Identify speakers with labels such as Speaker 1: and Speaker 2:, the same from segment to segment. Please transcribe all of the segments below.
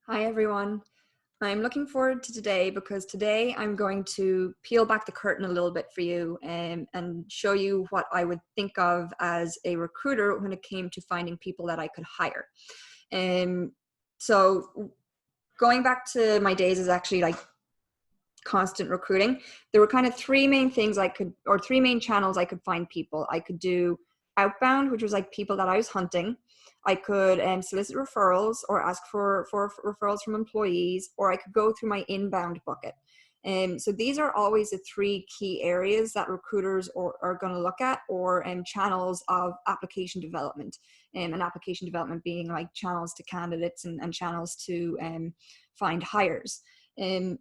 Speaker 1: Hi everyone. I'm looking forward to today because today I'm going to peel back the curtain a little bit for you and show you what I would think of as a recruiter when it came to finding people that I could hire. Um, so going back to my days as actually like constant recruiting, there were kind of three main things or three main channels I could find people. I could do outbound, which was like people that I was hunting. I could solicit referrals or ask for referrals from employees, or I could go through my inbound bucket. So these are always the three key areas that recruiters are going to look at, or channels of application development. And application development being like channels to candidates and channels to find hires. Um,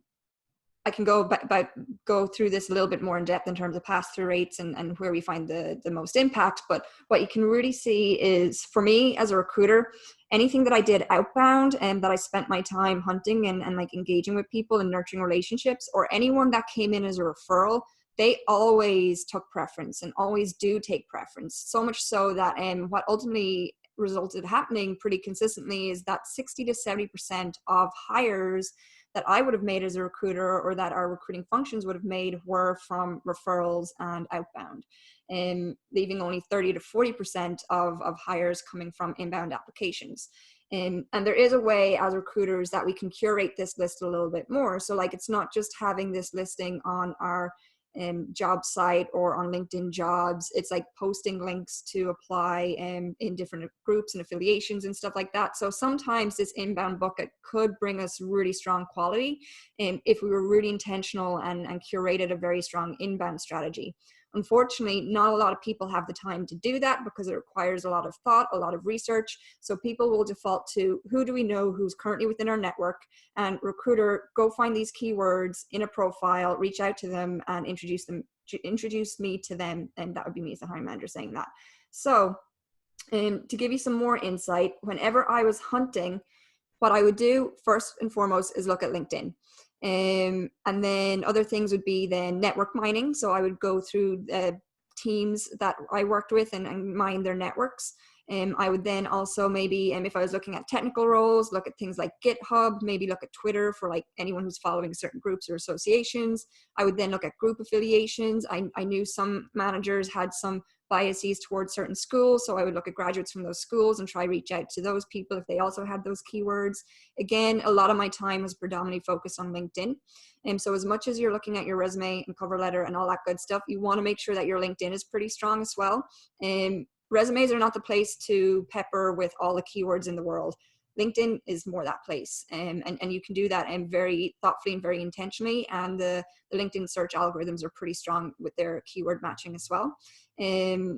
Speaker 1: I can go through this a little bit more in depth in terms of pass-through rates and where we find the most impact. But what you can really see is, for me as a recruiter, anything that I did outbound and that I spent my time hunting and like engaging with people and nurturing relationships, or anyone that came in as a referral, they always took preference and always do take preference. So much so that what ultimately resulted happening pretty consistently is that 60 to 70% of hires that I would have made as a recruiter, or that our recruiting functions would have made, were from referrals and outbound, and leaving only 30 to 40% of hires coming from inbound applications. And there is a way as recruiters that we can curate this list a little bit more. So like, it's not just having this listing on our job site or on LinkedIn jobs. It's like posting links to apply in different groups and affiliations and stuff like that. So sometimes this inbound bucket could bring us really strong quality if we were really intentional and curated a very strong inbound strategy. Unfortunately, not a lot of people have the time to do that because it requires a lot of thought, a lot of research. So people will default to, who do we know who's currently within our network? And recruiter, go find these keywords in a profile, reach out to them and introduce me to them. And that would be me as the hiring manager saying that. So to give you some more insight, whenever I was hunting, what I would do first and foremost is look at LinkedIn. And then other things would be then network mining. So I would go through teams that I worked with and mine their networks. I would then also maybe, if I was looking at technical roles, look at things like GitHub, maybe look at Twitter for like anyone who's following certain groups or associations. I would then look at group affiliations. I knew some managers had some biases towards certain schools, so I would look at graduates from those schools and try reach out to those people if they also had those keywords. Again, a lot of my time was predominantly focused on LinkedIn. And so as much as you're looking at your resume and cover letter and all that good stuff, you want to make sure that your LinkedIn is pretty strong as well. Resumes are not the place to pepper with all the keywords in the world. LinkedIn is more that place, and you can do that very thoughtfully and very intentionally. And the LinkedIn search algorithms are pretty strong with their keyword matching as well.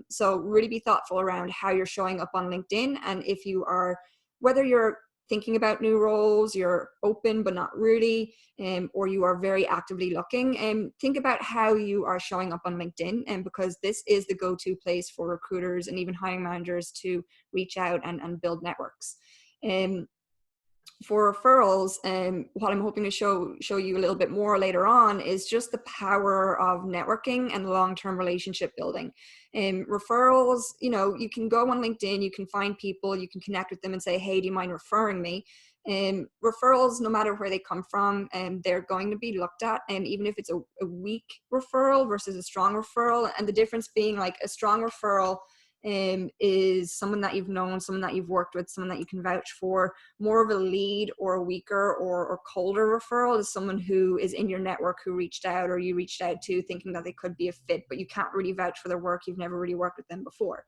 Speaker 1: So really be thoughtful around how you're showing up on LinkedIn. And if you are, whether you're thinking about new roles, you're open but not really, or you are very actively looking, think about how you are showing up on LinkedIn, and because this is the go-to place for recruiters and even hiring managers to reach out and build networks. For referrals, what I'm hoping to show you a little bit more later on is just the power of networking and long-term relationship building. Referrals, you can go on LinkedIn, you can find people, you can connect with them and say, hey, do you mind referring me? Referrals, no matter where they come from, they're going to be looked at, and even if it's a weak referral versus a strong referral, and the difference being like a strong referral is someone that you've known, someone that you've worked with, someone that you can vouch for. More of a lead or a weaker or colder referral is someone who is in your network, who reached out or you reached out to thinking that they could be a fit, but you can't really vouch for their work. You've never really worked with them before.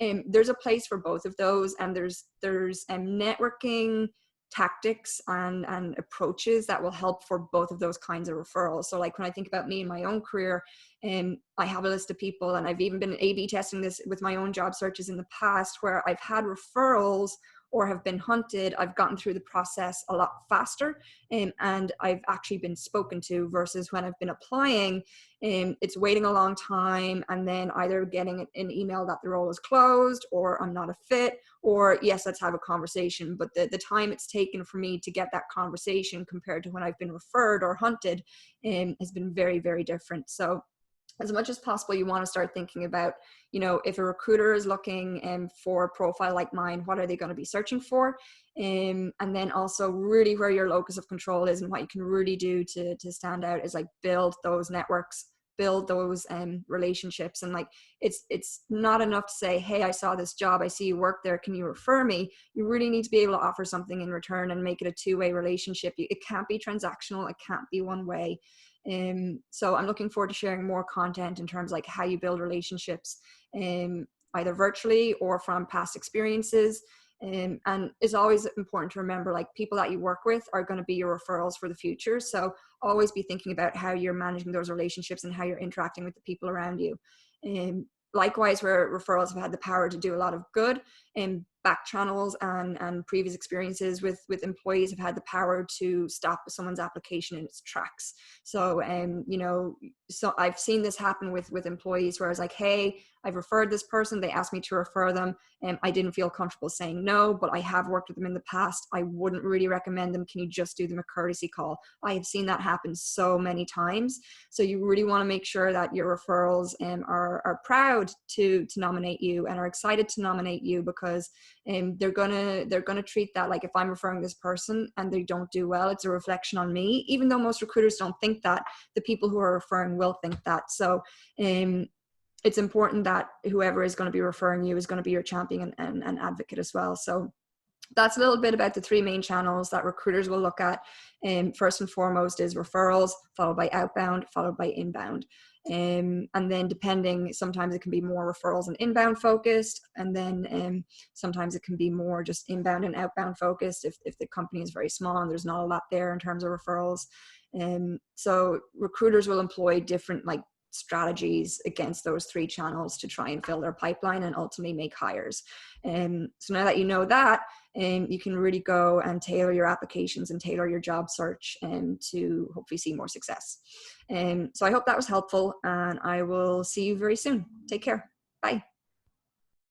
Speaker 1: There's a place for both of those, and there's networking tactics and approaches that will help for both of those kinds of referrals. So like when I think about me in my own career, I have a list of people, and I've even been A/B testing this with my own job searches in the past, where I've had referrals or have been hunted. I've gotten through the process a lot faster, and I've actually been spoken to, versus when I've been applying, it's waiting a long time and then either getting an email that the role is closed, or I'm not a fit, or yes, let's have a conversation. But the time it's taken for me to get that conversation compared to when I've been referred or hunted has been very, very different. So as much as possible, you want to start thinking about, you know, if a recruiter is looking for a profile like mine, what are they going to be searching for? And then also really where your locus of control is and what you can really do to stand out is like build those networks, build those relationships. And like, it's not enough to say, hey, I saw this job, I see you work there, can you refer me? You really need to be able to offer something in return and make it a two-way relationship. It can't be transactional, it can't be one way. So I'm looking forward to sharing more content in terms of like how you build relationships, either virtually or from past experiences. And it's always important to remember, like, people that you work with are going to be your referrals for the future. So always be thinking about how you're managing those relationships and how you're interacting with the people around you. Likewise, where referrals have had the power to do a lot of good, and back channels and previous experiences with employees have had the power to stop someone's application in its tracks. So you know, so I've seen this happen with employees where I was like, hey, I've referred this person, they asked me to refer them, and I didn't feel comfortable saying no, but I have worked with them in the past, I wouldn't really recommend them, can you just do them a courtesy call? I have seen that happen so many times. So you really want to make sure that your referrals are proud to nominate you and are excited to nominate you, because they're gonna treat that like, if I'm referring this person and they don't do well, it's a reflection on me. Even though most recruiters don't think that, the people who are referring will think that. So it's important that whoever is going to be referring you is going to be your champion and advocate as well. So that's a little bit about the three main channels that recruiters will look at. First and foremost is referrals, followed by outbound, followed by inbound. And then depending, sometimes it can be more referrals and inbound focused. And then sometimes it can be more just inbound and outbound focused if the company is very small and there's not a lot there in terms of referrals. So recruiters will employ different like strategies against those three channels to try and fill their pipeline and ultimately make hires. So now that you know that, you can really go and tailor your applications and tailor your job search to hopefully see more success. So I hope that was helpful, and I will see you very soon. Take care. Bye.